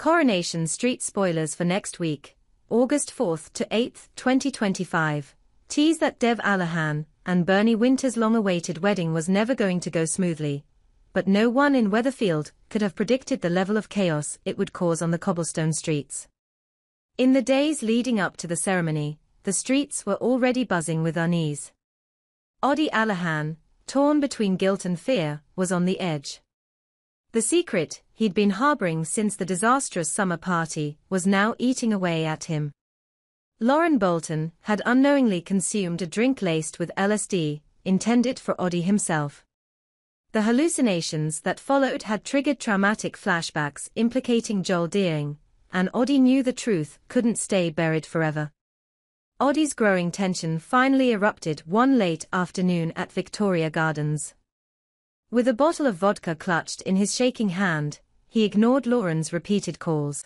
Coronation Street spoilers for next week, August 4th to 8th, 2025, tease that Dev Alahan and Bernie Winter's long-awaited wedding was never going to go smoothly, but no one in Weatherfield could have predicted the level of chaos it would cause on the cobblestone streets. In the days leading up to the ceremony, the streets were already buzzing with unease. Odi Alahan, torn between guilt and fear, was on the edge. The secret he'd been harboring since the disastrous summer party was now eating away at him. Lauren Bolton had unknowingly consumed a drink laced with LSD, intended for Odi himself. The hallucinations that followed had triggered traumatic flashbacks implicating Joel Deering, and Odi knew the truth couldn't stay buried forever. Odi's growing tension finally erupted one late afternoon at Victoria Gardens. With a bottle of vodka clutched in his shaking hand, he ignored Lauren's repeated calls.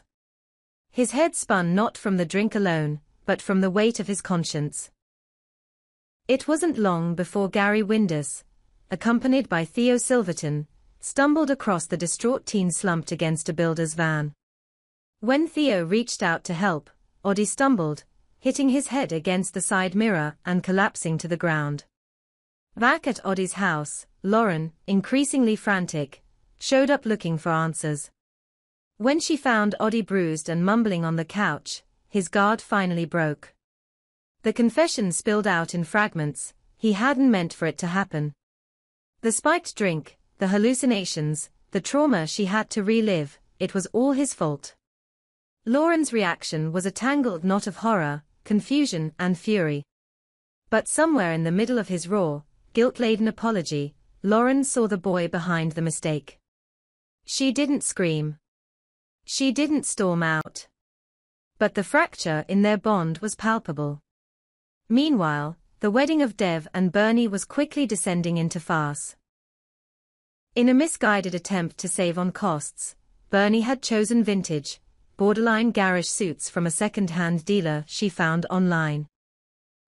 His head spun not from the drink alone, but from the weight of his conscience. It wasn't long before Gary Windus, accompanied by Theo Silverton, stumbled across the distraught teen slumped against a builder's van. When Theo reached out to help, Odi stumbled, hitting his head against the side mirror and collapsing to the ground. Back at Odi's house, Lauren, increasingly frantic, showed up looking for answers. When she found Odi bruised and mumbling on the couch, his guard finally broke. The confession spilled out in fragments. He hadn't meant for it to happen. The spiked drink, the hallucinations, the trauma she had to relive, it was all his fault. Lauren's reaction was a tangled knot of horror, confusion and fury. But somewhere in the middle of his raw, guilt-laden apology, Lauren saw the boy behind the mistake. She didn't scream. She didn't storm out. But the fracture in their bond was palpable. Meanwhile, the wedding of Dev and Bernie was quickly descending into farce. In a misguided attempt to save on costs, Bernie had chosen vintage, borderline garish suits from a second-hand dealer she found online.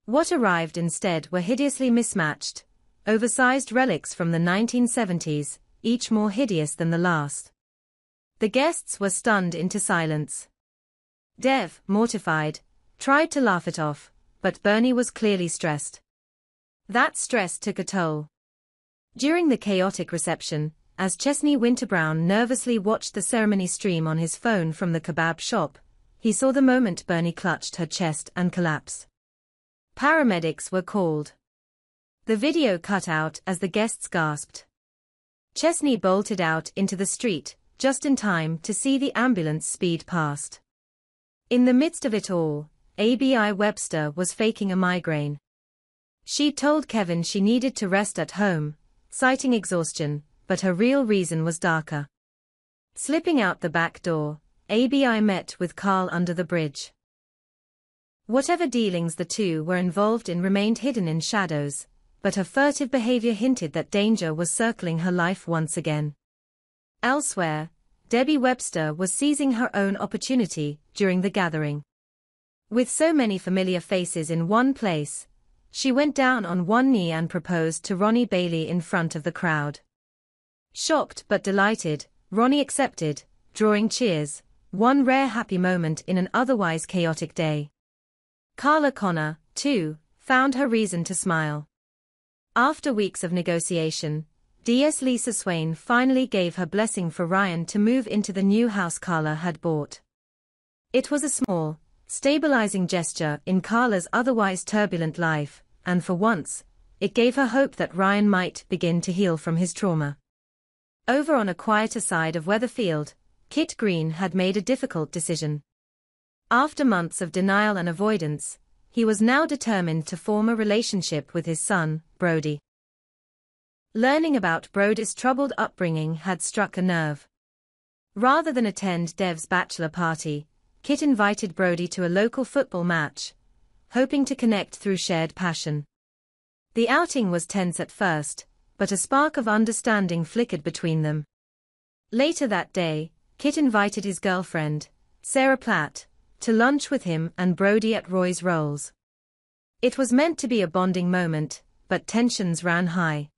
What arrived instead were hideously mismatched, oversized relics from the 1970s, each more hideous than the last. The guests were stunned into silence. Dev, mortified, tried to laugh it off, but Bernie was clearly stressed. That stress took a toll. During the chaotic reception, as Chesney Winterbrown nervously watched the ceremony stream on his phone from the kebab shop, he saw the moment Bernie clutched her chest and collapse. Paramedics were called. The video cut out as the guests gasped. Chesney bolted out into the street, just in time to see the ambulance speed past. In the midst of it all, ABI Webster was faking a migraine. She'd told Kevin she needed to rest at home, citing exhaustion, but her real reason was darker. Slipping out the back door, ABI met with Carl under the bridge. Whatever dealings the two were involved in remained hidden in shadows, but her furtive behavior hinted that danger was circling her life once again. Elsewhere, Debbie Webster was seizing her own opportunity during the gathering. With so many familiar faces in one place, she went down on one knee and proposed to Ronnie Bailey in front of the crowd. Shocked but delighted, Ronnie accepted, drawing cheers, one rare happy moment in an otherwise chaotic day. Carla Connor, too, found her reason to smile. After weeks of negotiation, DS Lisa Swain finally gave her blessing for Ryan to move into the new house Carla had bought. It was a small, stabilizing gesture in Carla's otherwise turbulent life, and for once, it gave her hope that Ryan might begin to heal from his trauma. Over on a quieter side of Weatherfield, Kit Green had made a difficult decision. After months of denial and avoidance, he was now determined to form a relationship with his son, Brody. Learning about Brody's troubled upbringing had struck a nerve. Rather than attend Dev's bachelor party, Kit invited Brody to a local football match, hoping to connect through shared passion. The outing was tense at first, but a spark of understanding flickered between them. Later that day, Kit invited his girlfriend, Sarah Platt, to lunch with him and Brody at Roy's Rolls. It was meant to be a bonding moment, but tensions ran high.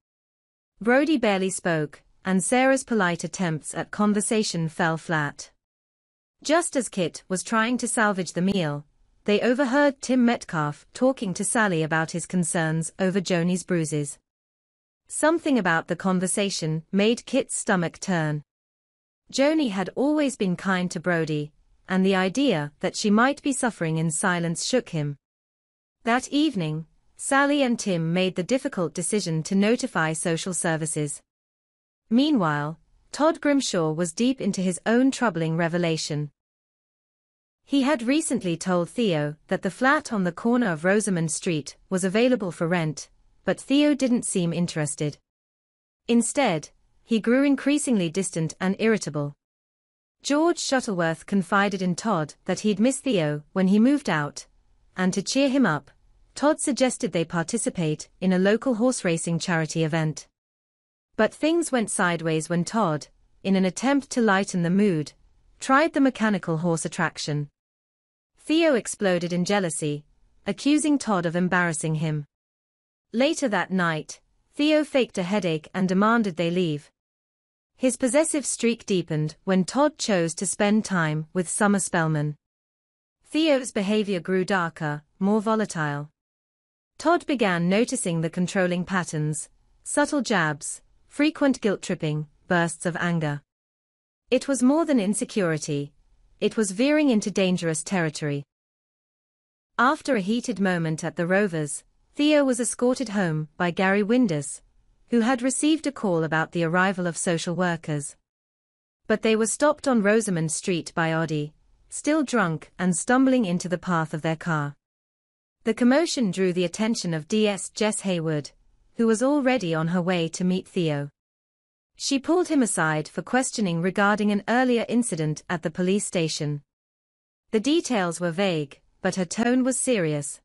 Brody barely spoke, and Sarah's polite attempts at conversation fell flat. Just as Kit was trying to salvage the meal, they overheard Tim Metcalf talking to Sally about his concerns over Joni's bruises. Something about the conversation made Kit's stomach turn. Joni had always been kind to Brody, and the idea that she might be suffering in silence shook him. That evening, Sally and Tim made the difficult decision to notify social services. Meanwhile, Todd Grimshaw was deep into his own troubling revelation. He had recently told Theo that the flat on the corner of Rosamond Street was available for rent, but Theo didn't seem interested. Instead, he grew increasingly distant and irritable. George Shuttleworth confided in Todd that he'd miss Theo when he moved out, and to cheer him up, Todd suggested they participate in a local horse racing charity event. But things went sideways when Todd, in an attempt to lighten the mood, tried the mechanical horse attraction. Theo exploded in jealousy, accusing Todd of embarrassing him. Later that night, Theo faked a headache and demanded they leave. His possessive streak deepened when Todd chose to spend time with Summer Spellman. Theo's behavior grew darker, more volatile. Todd began noticing the controlling patterns, subtle jabs, frequent guilt-tripping, bursts of anger. It was more than insecurity. It was veering into dangerous territory. After a heated moment at the Rovers, Theo was escorted home by Gary Windus, who had received a call about the arrival of social workers. But they were stopped on Rosamond Street by Oddie, still drunk and stumbling into the path of their car. The commotion drew the attention of DS Jess Haywood, who was already on her way to meet Theo. She pulled him aside for questioning regarding an earlier incident at the police station. The details were vague, but her tone was serious.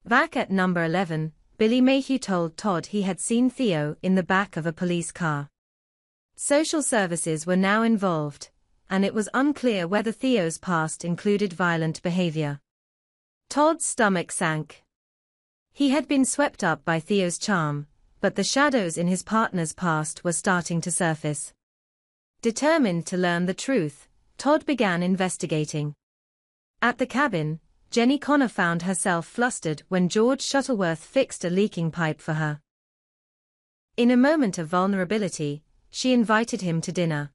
Back at number 11, Billy Mayhew told Todd he had seen Theo in the back of a police car. Social services were now involved, and it was unclear whether Theo's past included violent behavior. Todd's stomach sank. He had been swept up by Theo's charm, but the shadows in his partner's past were starting to surface. Determined to learn the truth, Todd began investigating. At the cabin, Jenny Connor found herself flustered when George Shuttleworth fixed a leaking pipe for her. In a moment of vulnerability, she invited him to dinner.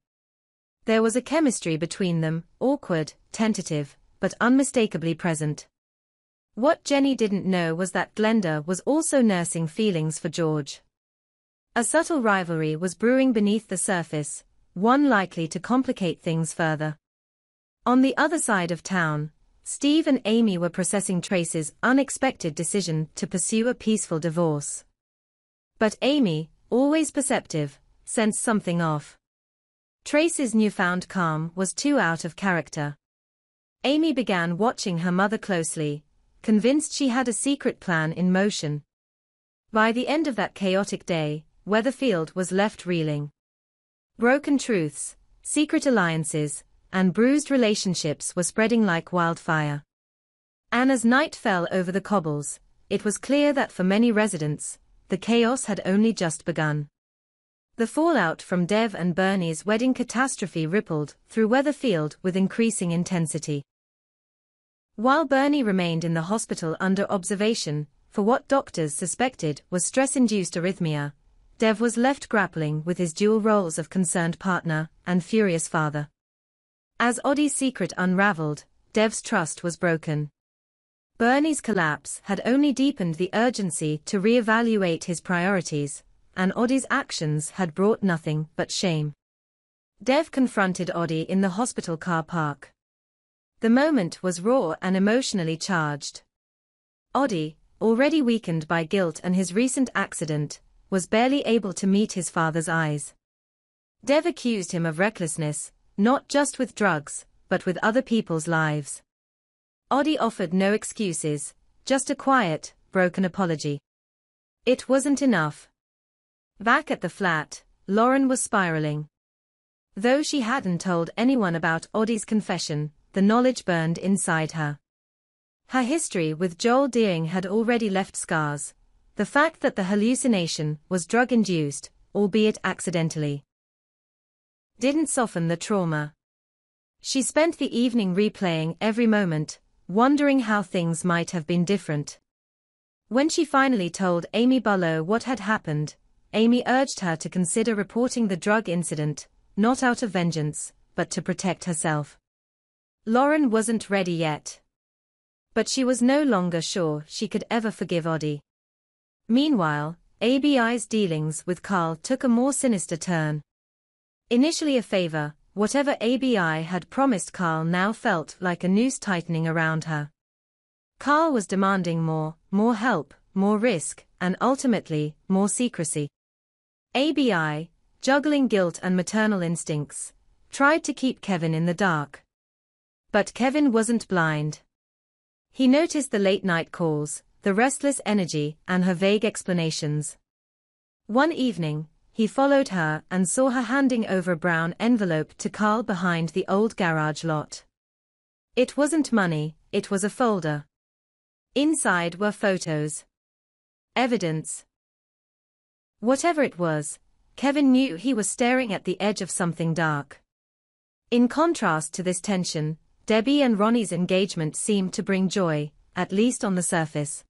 There was a chemistry between them, awkward, tentative, but unmistakably present. What Jenny didn't know was that Glenda was also nursing feelings for George. A subtle rivalry was brewing beneath the surface, one likely to complicate things further. On the other side of town, Steve and Amy were processing Trace's unexpected decision to pursue a peaceful divorce. But Amy, always perceptive, sensed something off. Trace's newfound calm was too out of character. Amy began watching her mother closely, convinced she had a secret plan in motion. By the end of that chaotic day, Weatherfield was left reeling. Broken truths, secret alliances, and bruised relationships were spreading like wildfire. And as night fell over the cobbles, it was clear that for many residents, the chaos had only just begun. The fallout from Dev and Bernie's wedding catastrophe rippled through Weatherfield with increasing intensity. While Bernie remained in the hospital under observation for what doctors suspected was stress-induced arrhythmia, Dev was left grappling with his dual roles of concerned partner and furious father. As Oddie's secret unraveled, Dev's trust was broken. Bernie's collapse had only deepened the urgency to reevaluate his priorities, and Oddie's actions had brought nothing but shame. Dev confronted Oddie in the hospital car park. The moment was raw and emotionally charged. Oddie, already weakened by guilt and his recent accident, was barely able to meet his father's eyes. Dev accused him of recklessness, not just with drugs, but with other people's lives. Oddie offered no excuses, just a quiet, broken apology. It wasn't enough. Back at the flat, Lauren was spiraling. Though she hadn't told anyone about Oddie's confession, the knowledge burned inside her. Her history with Joel Deering had already left scars. The fact that the hallucination was drug-induced, albeit accidentally, didn't soften the trauma. She spent the evening replaying every moment, wondering how things might have been different. When she finally told Amy Barlow what had happened, Amy urged her to consider reporting the drug incident, not out of vengeance, but to protect herself. Lauren wasn't ready yet. But she was no longer sure she could ever forgive Oddie. Meanwhile, ABI's dealings with Carl took a more sinister turn. Initially a favor, whatever ABI had promised Carl now felt like a noose tightening around her. Carl was demanding more help, more risk, and ultimately, more secrecy. ABI, juggling guilt and maternal instincts, tried to keep Kevin in the dark. But Kevin wasn't blind. He noticed the late-night calls, the restless energy, and her vague explanations. One evening, he followed her and saw her handing over a brown envelope to Carl behind the old garage lot. It wasn't money, it was a folder. Inside were photos. Evidence. Whatever it was, Kevin knew he was staring at the edge of something dark. In contrast to this tension, Debbie and Ronnie's engagement seemed to bring joy, at least on the surface.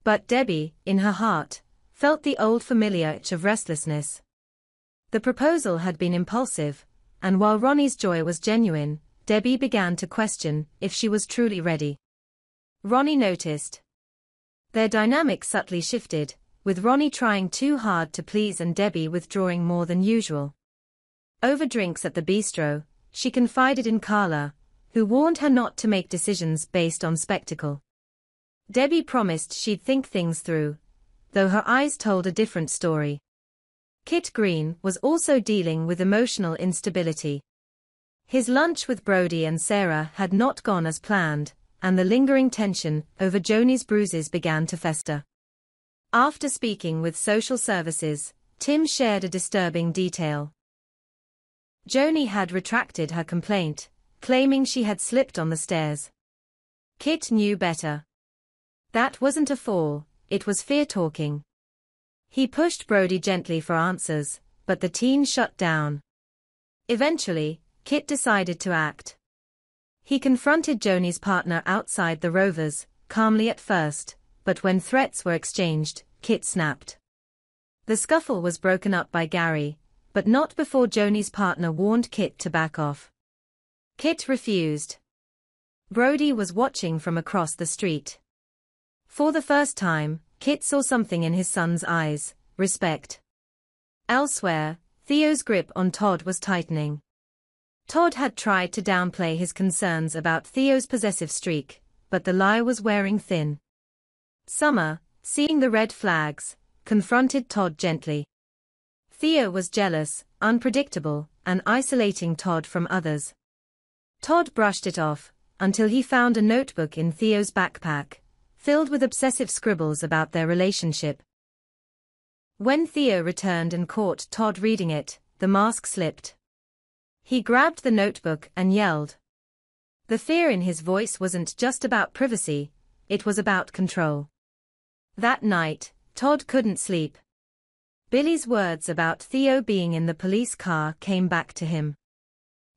But Debbie, in her heart, felt the old familiar itch of restlessness. The proposal had been impulsive, and while Ronnie's joy was genuine, Debbie began to question if she was truly ready. Ronnie noticed. Their dynamic subtly shifted, with Ronnie trying too hard to please and Debbie withdrawing more than usual. Over drinks at the bistro, she confided in Carla, who warned her not to make decisions based on spectacle. Debbie promised she'd think things through, though her eyes told a different story. Kit Green was also dealing with emotional instability. His lunch with Brody and Sarah had not gone as planned, and the lingering tension over Joni's bruises began to fester. After speaking with social services, Tim shared a disturbing detail. Joni had retracted her complaint, claiming she had slipped on the stairs. Kit knew better. That wasn't a fall, it was fear-talking. He pushed Brody gently for answers, but the teen shut down. Eventually, Kit decided to act. He confronted Joni's partner outside the Rovers, calmly at first, but when threats were exchanged, Kit snapped. The scuffle was broken up by Gary, but not before Joni's partner warned Kit to back off. Kit refused. Brody was watching from across the street. For the first time, Kit saw something in his son's eyes: respect. Elsewhere, Theo's grip on Todd was tightening. Todd had tried to downplay his concerns about Theo's possessive streak, but the lie was wearing thin. Summer, seeing the red flags, confronted Todd gently. Theo was jealous, unpredictable, and isolating Todd from others. Todd brushed it off, until he found a notebook in Theo's backpack, filled with obsessive scribbles about their relationship. When Theo returned and caught Todd reading it, the mask slipped. He grabbed the notebook and yelled. The fear in his voice wasn't just about privacy, it was about control. That night, Todd couldn't sleep. Billy's words about Theo being in the police car came back to him.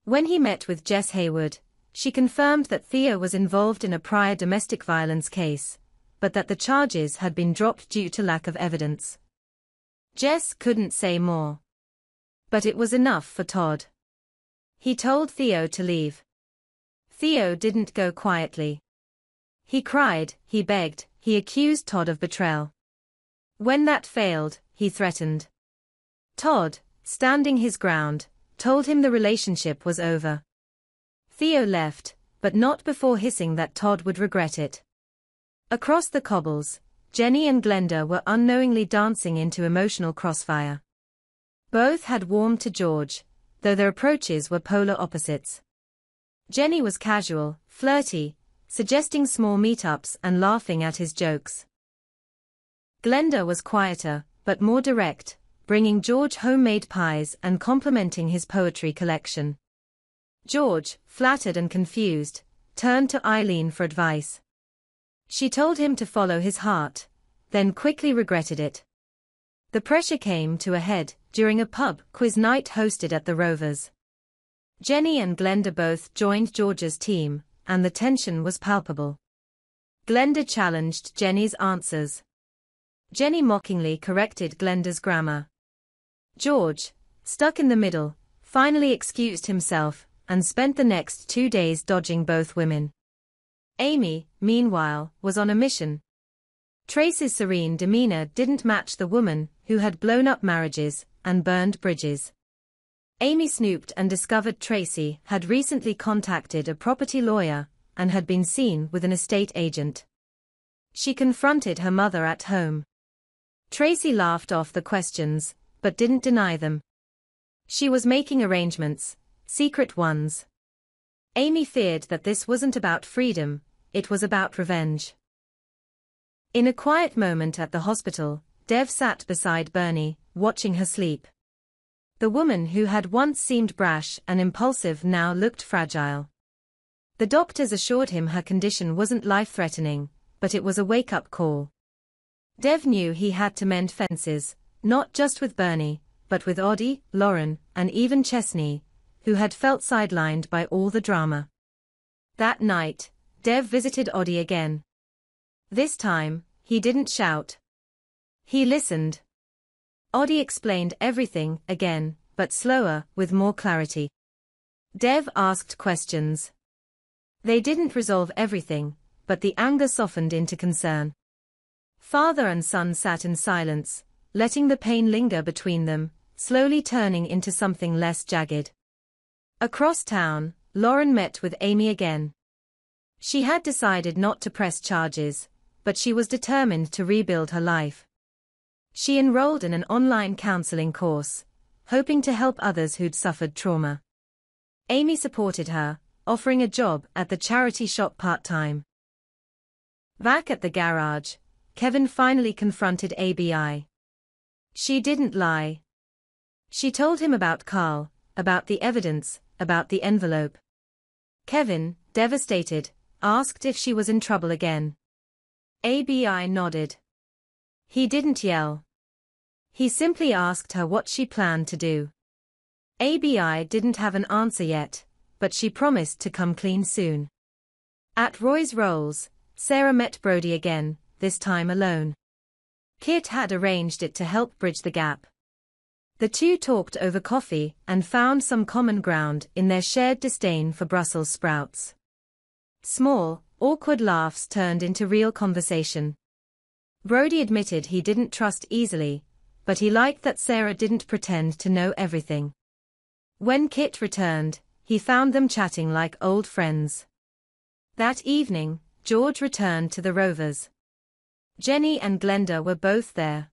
When he met with Jess Hayward, she confirmed that Theo was involved in a prior domestic violence case, but that the charges had been dropped due to lack of evidence. Jess couldn't say more. But it was enough for Todd. He told Theo to leave. Theo didn't go quietly. He cried, he begged, he accused Todd of betrayal. When that failed, he threatened. Todd, standing his ground, told him the relationship was over. Theo left, but not before hissing that Todd would regret it. Across the cobbles, Jenny and Glenda were unknowingly dancing into emotional crossfire. Both had warmed to George, though their approaches were polar opposites. Jenny was casual, flirty, suggesting small meetups and laughing at his jokes. Glenda was quieter, but more direct, bringing George homemade pies and complimenting his poetry collection. George, flattered and confused, turned to Eileen for advice. She told him to follow his heart, then quickly regretted it. The pressure came to a head during a pub quiz night hosted at the Rovers. Jenny and Glenda both joined George's team, and the tension was palpable. Glenda challenged Jenny's answers. Jenny mockingly corrected Glenda's grammar. George, stuck in the middle, finally excused himself, and spent the next 2 days dodging both women. Amy, meanwhile, was on a mission. Tracy's serene demeanor didn't match the woman who had blown up marriages and burned bridges. Amy snooped and discovered Tracy had recently contacted a property lawyer and had been seen with an estate agent. She confronted her mother at home. Tracy laughed off the questions, but didn't deny them. She was making arrangements, secret ones. Amy feared that this wasn't about freedom, it was about revenge. In a quiet moment at the hospital, Dev sat beside Bernie, watching her sleep. The woman who had once seemed brash and impulsive now looked fragile. The doctors assured him her condition wasn't life-threatening, but it was a wake-up call. Dev knew he had to mend fences, not just with Bernie, but with Oddie, Lauren, and even Chesney, who had felt sidelined by all the drama. That night, Dev visited Oddie again. This time, he didn't shout. He listened. Oddie explained everything again, but slower, with more clarity. Dev asked questions. They didn't resolve everything, but the anger softened into concern. Father and son sat in silence, letting the pain linger between them, slowly turning into something less jagged. Across town, Lauren met with Amy again. She had decided not to press charges, but she was determined to rebuild her life. She enrolled in an online counseling course, hoping to help others who'd suffered trauma. Amy supported her, offering a job at the charity shop part-time. Back at the garage, Kevin finally confronted ABI. She didn't lie. She told him about Carl, about the evidence, about the envelope. Kevin, devastated, asked if she was in trouble again. ABI nodded. He didn't yell. He simply asked her what she planned to do. ABI didn't have an answer yet, but she promised to come clean soon. At Roy's Rolls, Sarah met Brody again, this time alone. Kit had arranged it to help bridge the gap. The two talked over coffee and found some common ground in their shared disdain for Brussels sprouts. Small, awkward laughs turned into real conversation. Brody admitted he didn't trust easily, but he liked that Sarah didn't pretend to know everything. When Kit returned, he found them chatting like old friends. That evening, George returned to the Rovers. Jenny and Glenda were both there.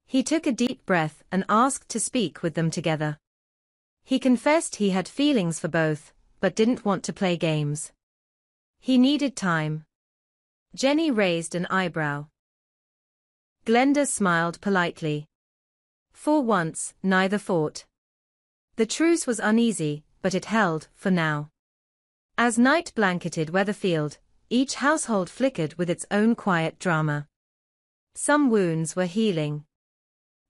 He took a deep breath and asked to speak with them together. He confessed he had feelings for both, but didn't want to play games. He needed time. Jenny raised an eyebrow. Glenda smiled politely. For once, neither fought. The truce was uneasy, but it held, for now. As night blanketed Weatherfield, each household flickered with its own quiet drama. Some wounds were healing.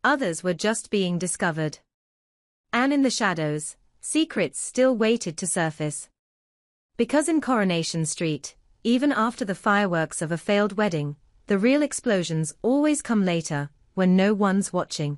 Others were just being discovered. And in the shadows, secrets still waited to surface. Because in Coronation Street, even after the fireworks of a failed wedding, the real explosions always come later, when no one's watching.